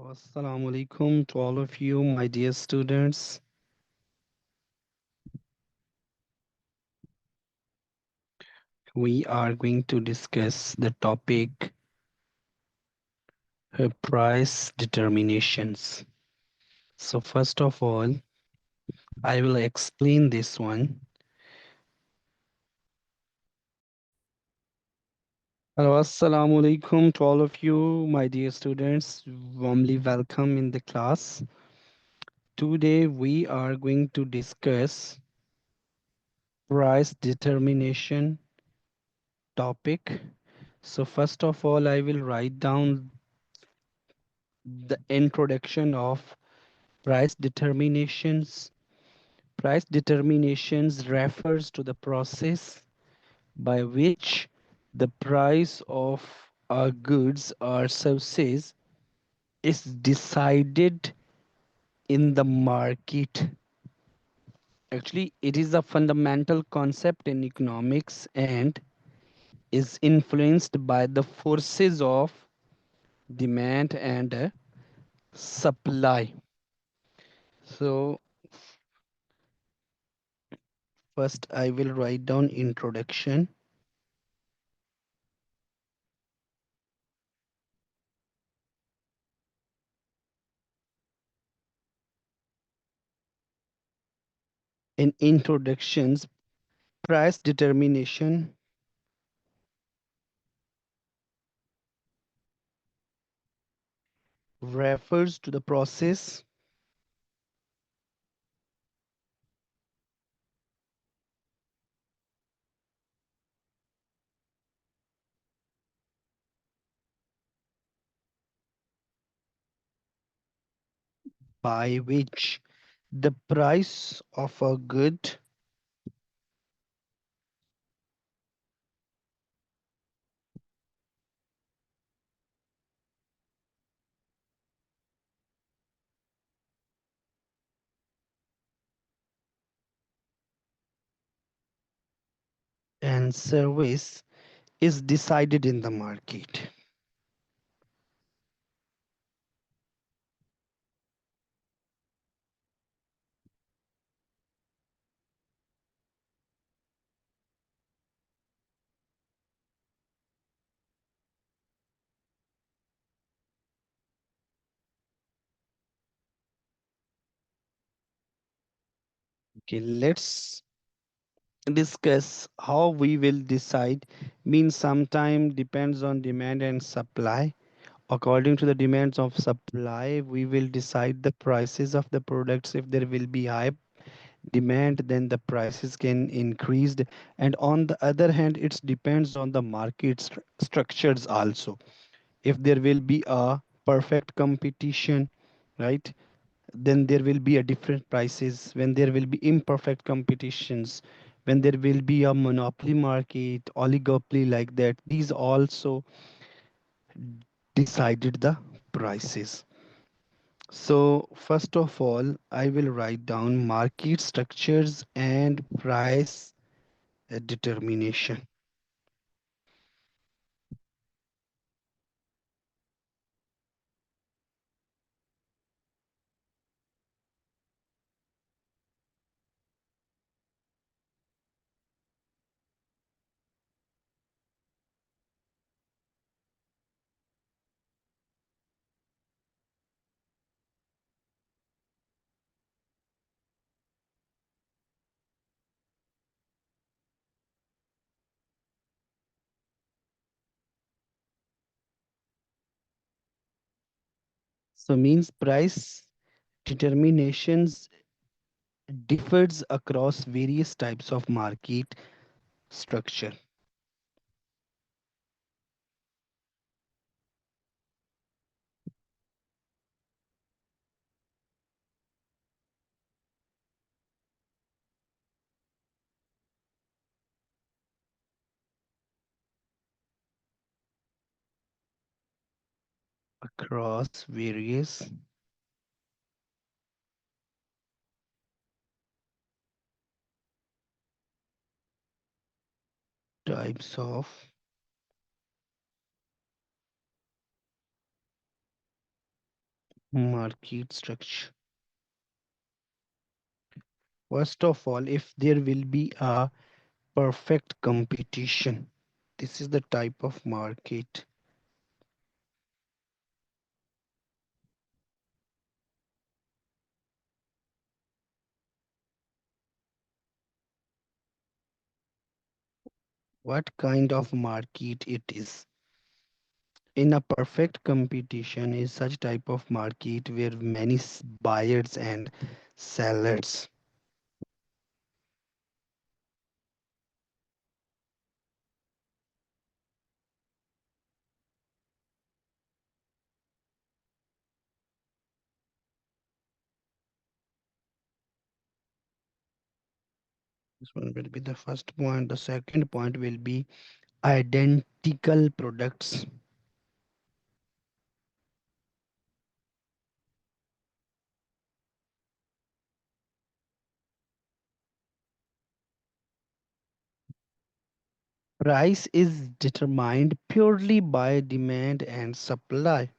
Assalamu alaikum to all of you, my dear students. We are going to discuss the topic price determinations. So, first of all, I will explain this one. Hello, assalamu alaikum to all of you, my dear students. Warmly welcome in the class. Today, we are going to discuss price determination topic. So, first of all, I will write down the introduction of price determinations. Price determinations refers to the process by which the price of our goods or services is decided in the market. Actually, it is a fundamental concept in economics and is influenced by the forces of demand and supply. So, first I will write down introduction. In introductions, price determination refers to the process by which the price of a good and service is decided in the market. Okay, let's discuss how we will decide. Means sometime depends on demand and supply. According to the demands of supply, we will decide the prices of the products. If there will be high demand, then the prices can increase. And on the other hand, it depends on the market structures also. If there will be a perfect competition, right, then there will be a different prices. When there will be imperfect competitions, when there will be a monopoly market, oligopoly, like that, these also decided the prices. So first of all, I will write down market structures and price determination. So means price determinations differs across various types of market structure. Across various types of Market structure. First of all, if there will be a perfect competition, this is the type of market. What kind of market it is? In a perfect competition is such type of market where many buyers and sellers. This one will be the first point. The second point will be identical products. Price is determined purely by demand and supply.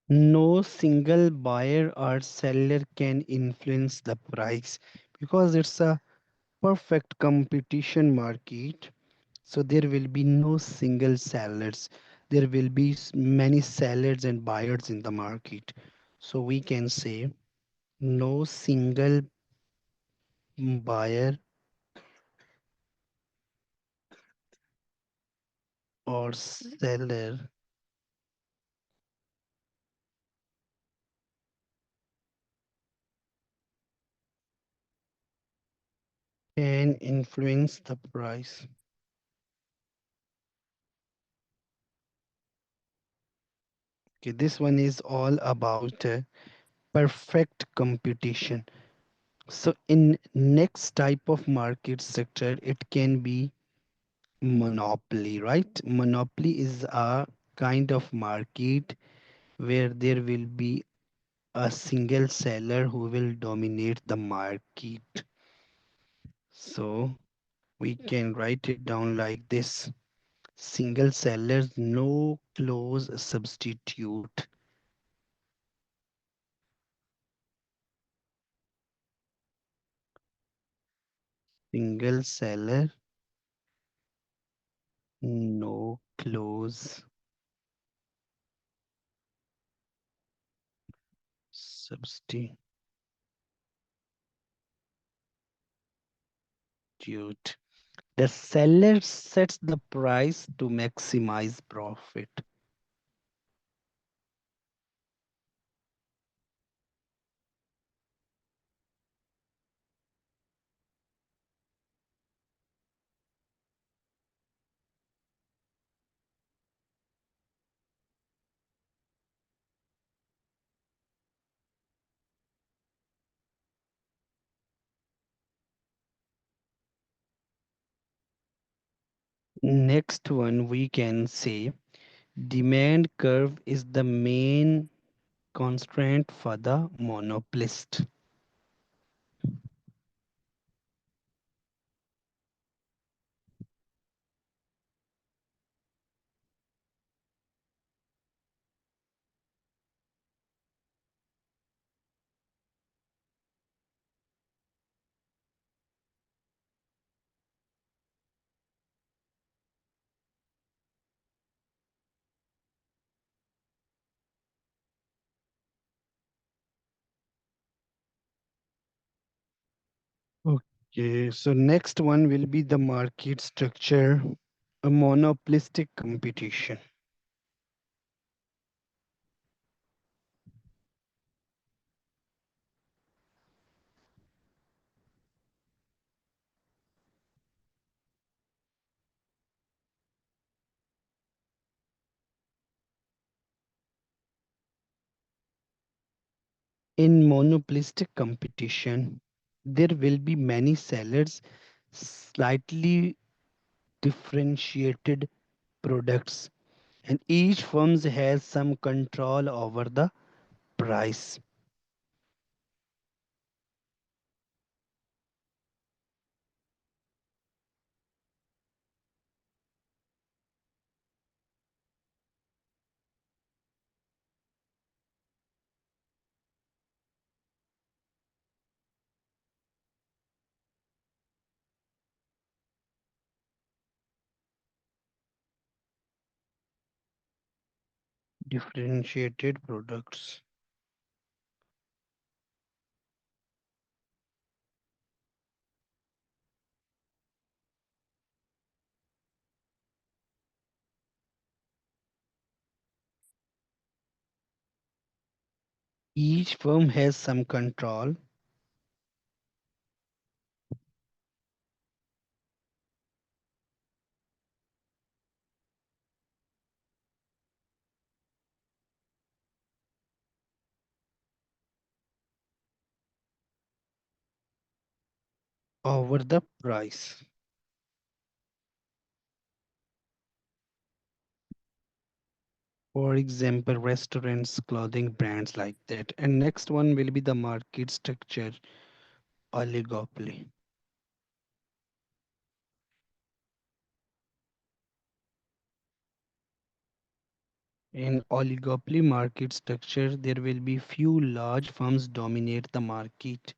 No single buyer or seller can influence the price because it's a perfect competition market. So there will be no single sellers. There will be many sellers and buyers in the market. So we can say no single buyer or seller can influence the price. Okay, this one is all about perfect competition. So in next type of market sector, it can be monopoly, right? Monopoly is a kind of market where there will be a single seller who will dominate the market. So we can write it down like this. Single sellers, no close substitute. Single seller, no close substitute. The seller sets the price to maximize profit. Next one we can say demand curve is the main constraint for the monopolist. Okay, so next one will be the market structure, a monopolistic competition. In monopolistic competition, there will be many sellers, slightly differentiated products, and each firm has some control over the price. Differentiated products. Each firm has some control over the price. For example, restaurants, clothing brands like that. And next one will be the market structure oligopoly. In oligopoly market structure, there will be few large firms dominate the market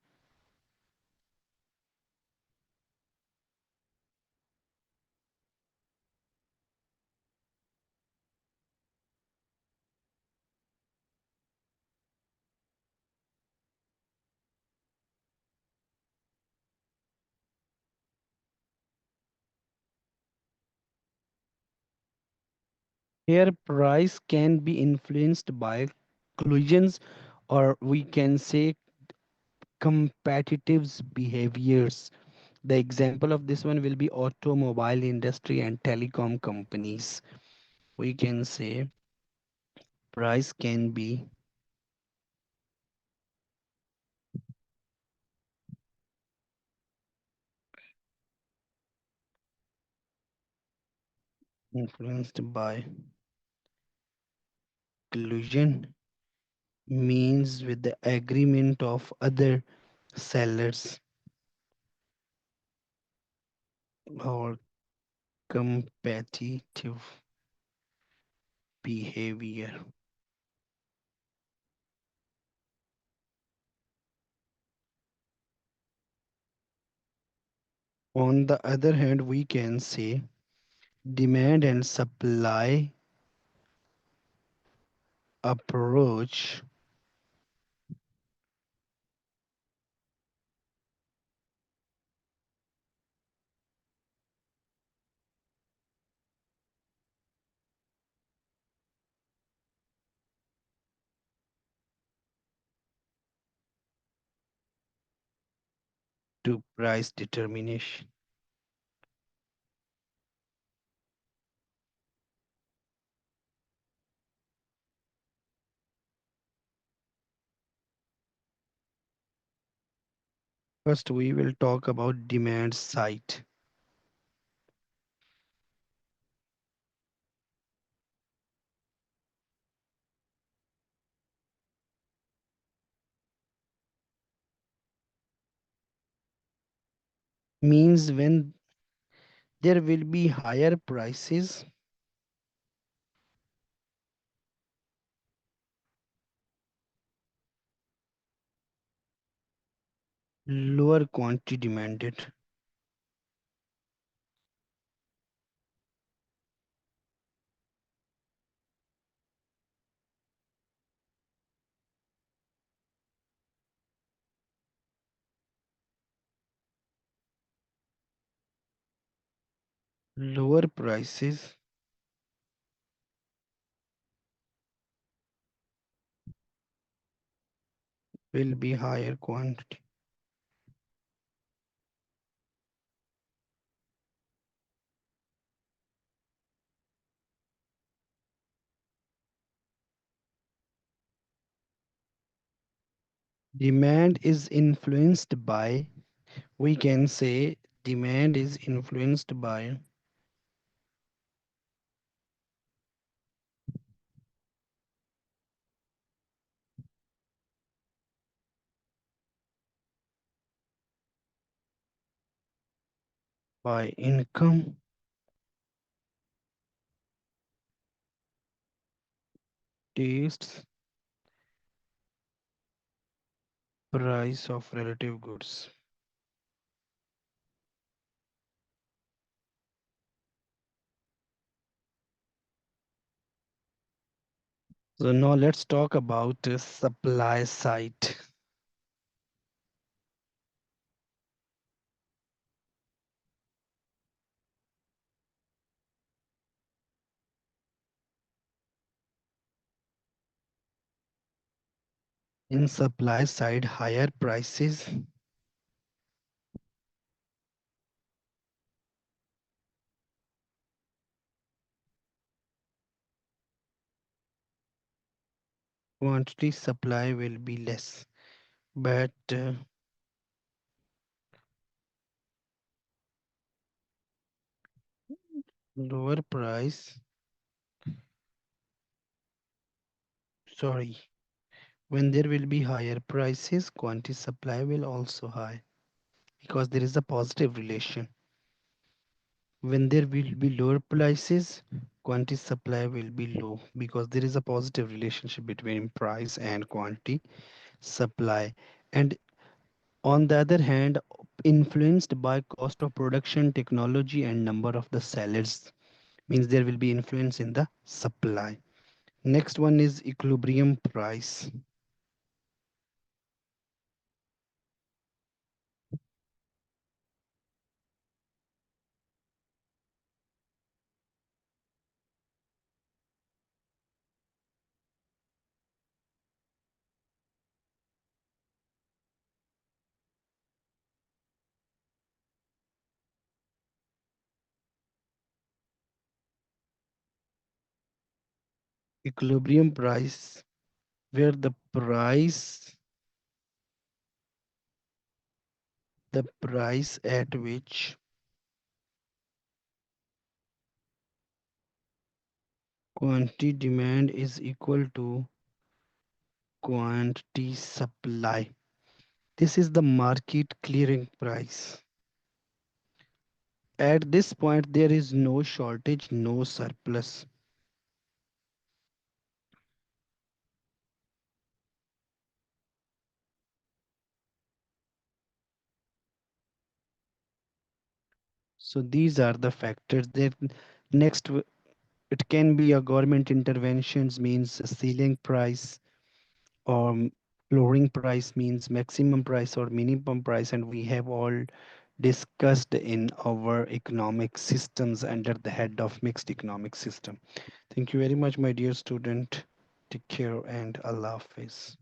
here price can be influenced by collisions, or we can say competitive behaviors. The example of this one will be automobile industry and telecom companies. We can say price can be influenced by collusion, means with the agreement of other sellers or competitive behavior. On the other hand, we can say demand and supply approach to price determination. First, we will talk about demand side. Means when there will be higher prices, lower quantity demanded. Lower prices will be higher quantity. Demand is influenced by, we can say, demand is influenced by income, tastes, price of relative goods. So now let's talk about the supply side. In supply side, higher prices, quantity supply will be less, but lower price, sorry, when there will be higher prices, quantity supply will also high because there is a positive relation. When there will be lower prices, quantity supply will be low because there is a positive relationship between price and quantity supply. And on the other hand, influenced by cost of production, technology, and number of the sellers, means there will be influence in the supply. Next one is equilibrium price. Equilibrium price, where the price at which quantity demand is equal to quantity supply. This is the market clearing price. At this point, there is no shortage, no surplus. So these are the factors. There, next, it can be a government interventions means ceiling price, or lowering price means maximum price or minimum price, and we have all discussed in our economic systems under the head of mixed economic system. Thank you very much, my dear student. Take care and Allah Hafiz.